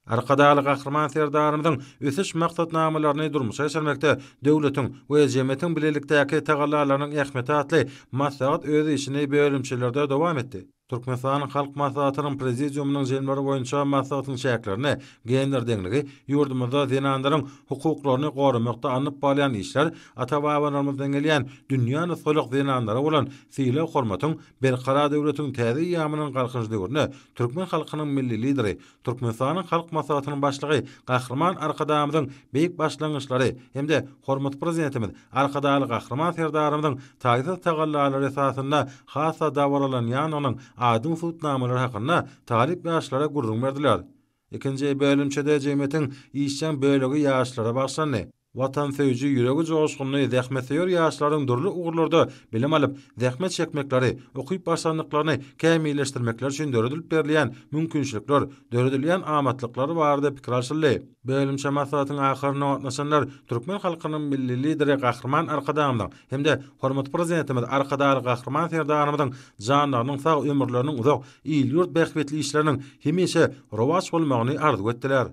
Arkadaly gahrman serdarymyzyň ösüş maksatnamalaryny durmuşa geçirmekde döwletiň we jemgyýetiň bilelikdäki tagallalarynyň ähmiýeti atly maslahat öz işini bölümçilerde dowam etdi. Türkmenistanyň halk maslahatynyň prezidiumynyň jenleri boýunça maslahatyň şäherlerini gender deňligi ýurdumyzda zenandaryň hukuklaryny gorumakda anyp balyan işler ata-babalarymyzdan gelýän dünýäni soluk zenandara bolan sile hormatyň berqara döwletiň täze ýamynyň galkynjylygyny türkmen halkynyň milli lideri Türkmenistanyň halk maslahatynyň başlygy Gahrman Arkadamyzyň beýik başlangyçlary hemde hormat prezidentimiz Arkadaly Gahrman serdarymyzyň taýda tagallalary esasynda hasa dawralan ýanynyň adım futnamalary hakynda talip ýaşlara gurrun berdiler. Ikinji bölümçede jemgyýetiň işçän bölegi ýaşlara başlandy. Watan söýüji ýüregi joşgyny zähmetýär ýaşlaryň durly ugurlarda bilim alyp zähmet çekmekleri, okyp başlandyklaryny kämilleşdirmekler üçin döredilip berilýän mümkinçilikler, döredilýän amatlyklar barada pikir alşyldy. Bölümçe maslahatyň ahyryna gatnaşanlar türkmen halkynyň milli lideri Gahrman Arkadamyň hemde hormat prezidentimiz Arkadaly Gahrman serdarymyzyň janlarynyň sag ömürleriniň uzak, ýyl ýurt bähbetli işleriniň hemişe rowaç bolmagyny arzu etdiler.